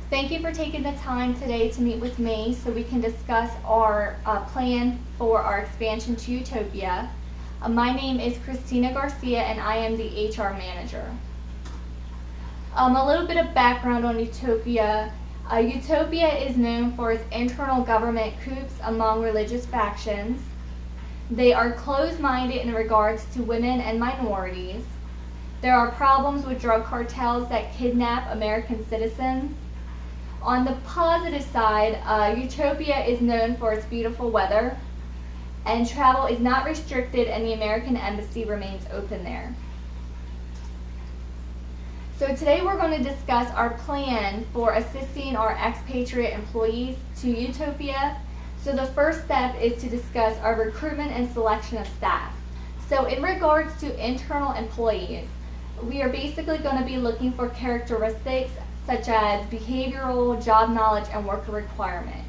Thank you for taking the time today to meet with me so we can discuss our plan for our expansion to Utopia. My name is Christina Garcia and I am the HR manager. A little bit of background on Utopia. Utopia is known for its internal government coups among religious factions. They are closed-minded in regards to women and minorities. There are problems with drug cartels that kidnap American citizens. On the positive side, Utopia is known for its beautiful weather, and travel is not restricted and the American Embassy remains open there. So today we're going to discuss our plan for assisting our expatriate employees to Utopia. So the first step is to discuss our recruitment and selection of staff. So in regards to internal employees, we are basically going to be looking for characteristics such as behavioral, job knowledge, and worker requirement.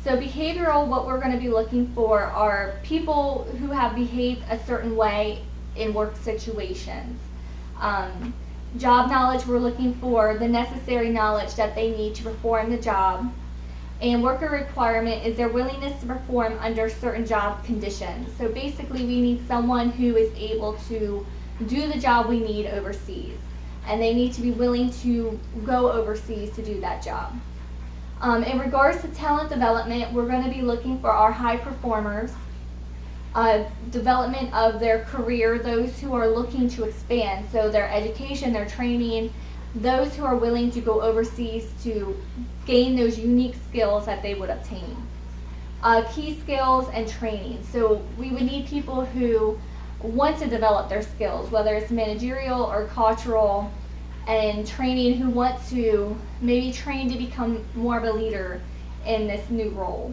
So behavioral, what we're going to be looking for are people who have behaved a certain way in work situations. Job knowledge, we're looking for the necessary knowledge that they need to perform the job. And worker requirement is their willingness to perform under certain job conditions. So basically we need someone who is able to do the job we need overseas. And they need to be willing to go overseas to do that job. In regards to talent development, we're going to be looking for our high performers, development of their career, those who are looking to expand, so their education, their training, those who are willing to go overseas to gain those unique skills that they would obtain. Key skills and training. So we would need people who want to develop their skills, whether it's managerial or cultural, and training, who want to maybe train to become more of a leader in this new role.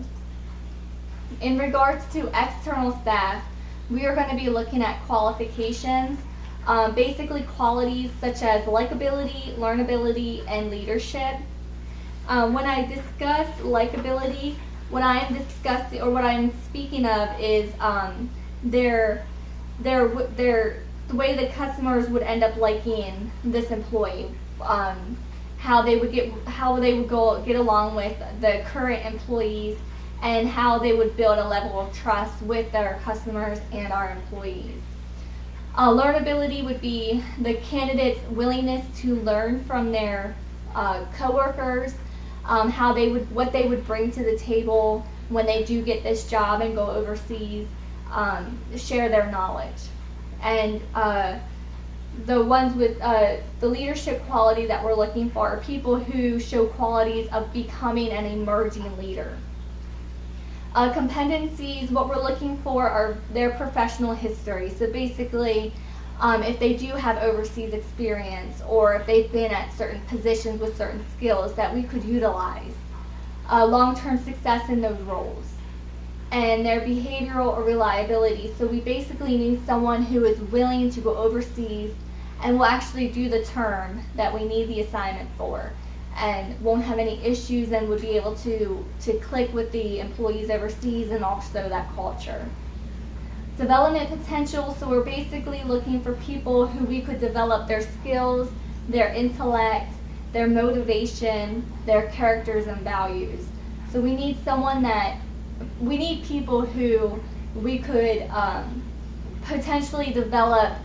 In regards to external staff, we are going to be looking at qualifications, basically qualities such as likability, learnability, and leadership. When I discuss likability, what I am discussing or what I'm speaking of is the way the customers would end up liking this employee, how they would get along with the current employees, and how they would build a level of trust with their customers and our employees. Learnability would be the candidate's willingness to learn from their coworkers, what they would bring to the table when they do get this job and go overseas, share their knowledge. And the ones with the leadership quality that we're looking for are people who show qualities of becoming an emerging leader. Competencies, what we're looking for are their professional history. So basically, if they do have overseas experience, or if they've been at certain positions with certain skills that we could utilize. Long-term success in those roles. And their behavioral or reliability. So we basically need someone who is willing to go overseas and will actually do the term that we need the assignment for, and won't have any issues and would be able to click with the employees overseas and also that culture. Development potential, so we're basically looking for people who we could develop their skills, their intellect, their motivation, their characters and values. So we need people who we could potentially develop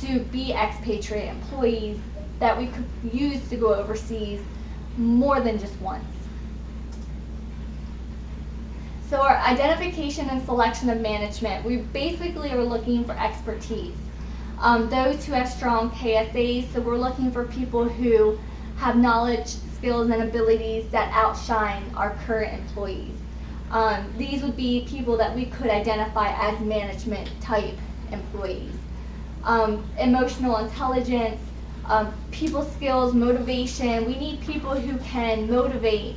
to be expatriate employees that we could use to go overseas more than just once. So our identification and selection of management, we basically are looking for expertise. Those who have strong KSAs, so we're looking for people who have knowledge, skills, and abilities that outshine our current employees. These would be people that we could identify as management type employees. Emotional intelligence, people skills, motivation. We need people who can motivate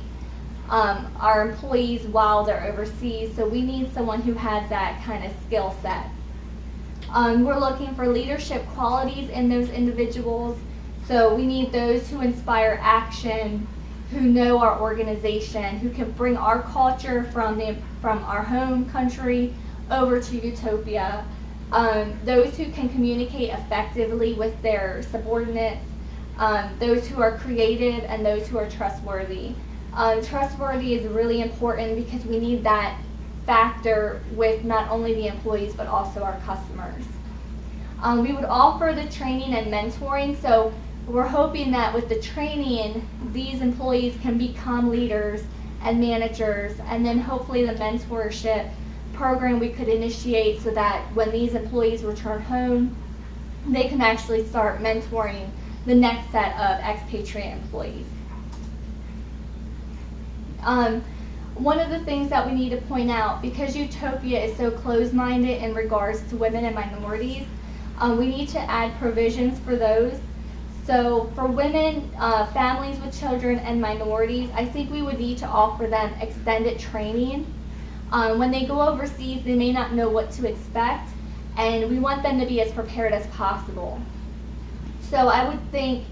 our employees while they're overseas, so we need someone who has that kind of skill set. We're looking for leadership qualities in those individuals, so we need those who inspire action, who know our organization, who can bring our culture from our home country over to Utopia. Those who can communicate effectively with their subordinates, those who are creative, and those who are trustworthy. Trustworthy is really important because we need that factor with not only the employees but also our customers. We would offer the training and mentoring, so we're hoping that with the training, these employees can become leaders and managers, and then hopefully the mentorship program we could initiate so that when these employees return home, they can actually start mentoring the next set of expatriate employees. One of the things that we need to point out, because Utopia is so closed-minded in regards to women and minorities, we need to add provisions for those. So for women, families with children, and minorities, I think we would need to offer them extended training. When they go overseas, they may not know what to expect, and we want them to be as prepared as possible. So I would think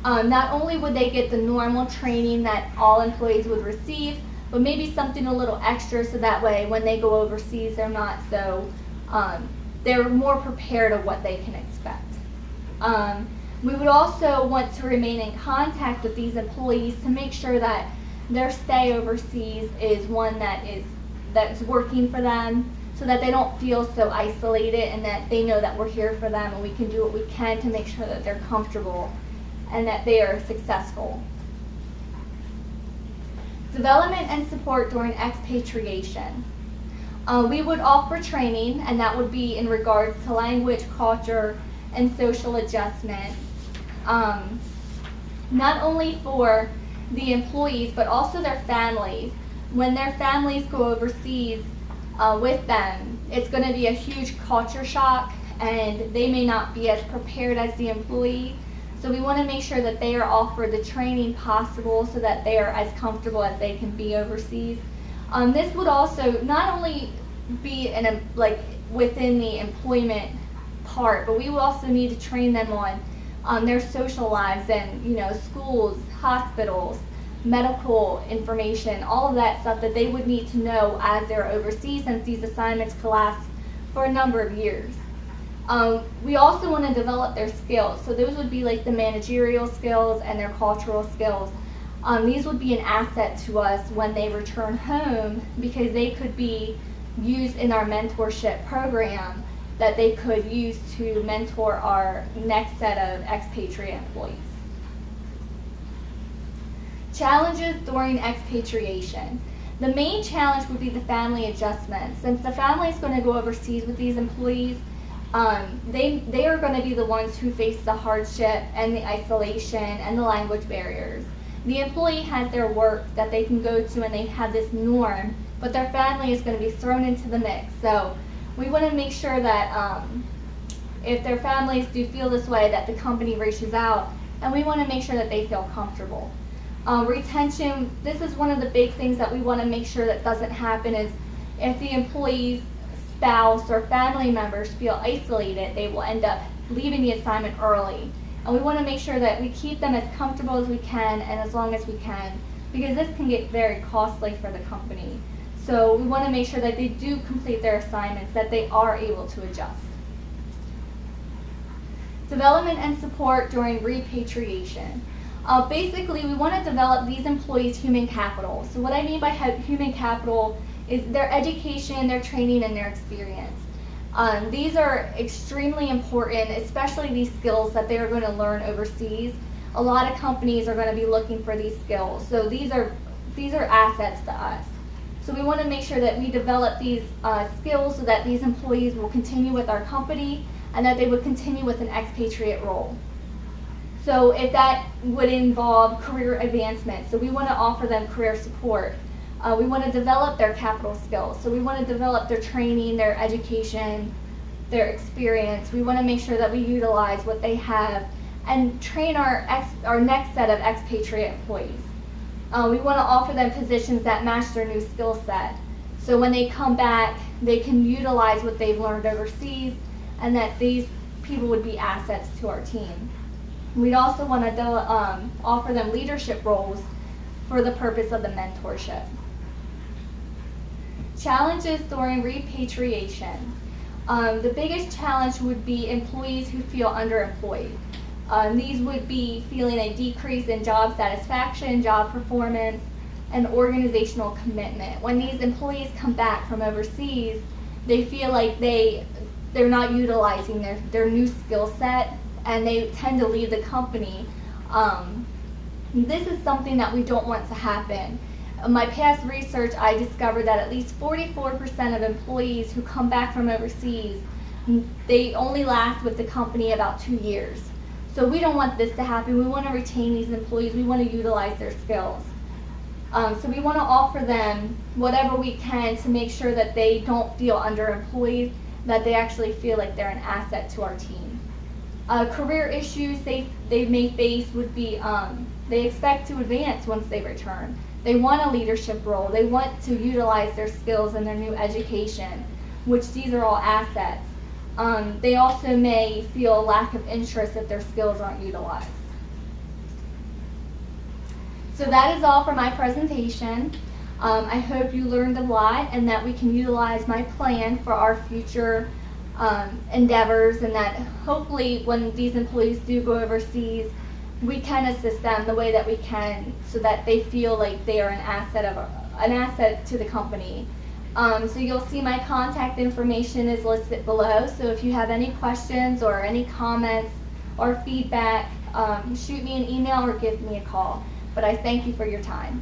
not only would they get the normal training that all employees would receive, but maybe something a little extra so that way when they go overseas, they're not so, they're more prepared of what they can expect. We would also want to remain in contact with these employees to make sure that their stay overseas is one that's working for them, so that they don't feel so isolated, and that they know that we're here for them and we can do what we can to make sure that they're comfortable and that they are successful. Development and support during expatriation. We would offer training, and that would be in regards to language, culture, and social adjustment. Not only for the employees, but also their families. When their families go overseas with them, it's going to be a huge culture shock, and they may not be as prepared as the employee. So we want to make sure that they are offered the training possible so that they are as comfortable as they can be overseas. This would also not only be within the employment part, but we will also need to train them on their social lives and schools, hospitals, medical information, all of that stuff that they would need to know as they're overseas, since these assignments could last for a number of years. We also want to develop their skills. So those would be like the managerial skills and their cultural skills. These would be an asset to us when they return home, because they could be used in our mentorship program that they could use to mentor our next set of expatriate employees. Challenges during expatriation. The main challenge would be the family adjustment. Since the family is going to go overseas with these employees, they are going to be the ones who face the hardship and the isolation and the language barriers. The employee has their work that they can go to and they have this norm, but their family is going to be thrown into the mix. So we want to make sure that if their families do feel this way, that the company reaches out, and we want to make sure that they feel comfortable. Retention, this is one of the big things that we want to make sure that doesn't happen, is if the employee's spouse or family members feel isolated, they will end up leaving the assignment early. And we want to make sure that we keep them as comfortable as we can and as long as we can, because this can get very costly for the company. So we want to make sure that they do complete their assignments, that they are able to adjust. Development and support during repatriation. Basically, we want to develop these employees' human capital. So what I mean by human capital is their education, their training, and their experience. These are extremely important, especially these skills that they are going to learn overseas. A lot of companies are going to be looking for these skills. So these are assets to us. So we want to make sure that we develop these skills so that these employees will continue with our company and that they would continue with an expatriate role. So if that would involve career advancement, so we want to offer them career support. We want to develop their capital skills. So we want to develop their training, their education, their experience. We want to make sure that we utilize what they have and train our next set of expatriate employees. We want to offer them positions that match their new skill set. So when they come back, they can utilize what they've learned overseas, and that these people would be assets to our team. We'd also want to offer them leadership roles for the purpose of the mentorship. Challenges during repatriation. The biggest challenge would be employees who feel underemployed. These would be feeling a decrease in job satisfaction, job performance, and organizational commitment. When these employees come back from overseas, they feel like they're not utilizing their new skill set, and they tend to leave the company. This is something that we don't want to happen. In my past research, I discovered that at least 44% of employees who come back from overseas, they only last with the company about 2 years. So we don't want this to happen. We want to retain these employees. We want to utilize their skills. So we want to offer them whatever we can to make sure that they don't feel underemployed, that they actually feel like they're an asset to our team. Career issues they may face would be they expect to advance once they return. They want a leadership role. They want to utilize their skills in their new education, which these are all assets. They also may feel a lack of interest if their skills aren't utilized. So that is all for my presentation. I hope you learned a lot and that we can utilize my plan for our future endeavors, and that hopefully when these employees do go overseas, we can assist them the way that we can so that they feel like they are an asset to the company. So you'll see my contact information is listed below. So if you have any questions or any comments or feedback, shoot me an email or give me a call. But I thank you for your time.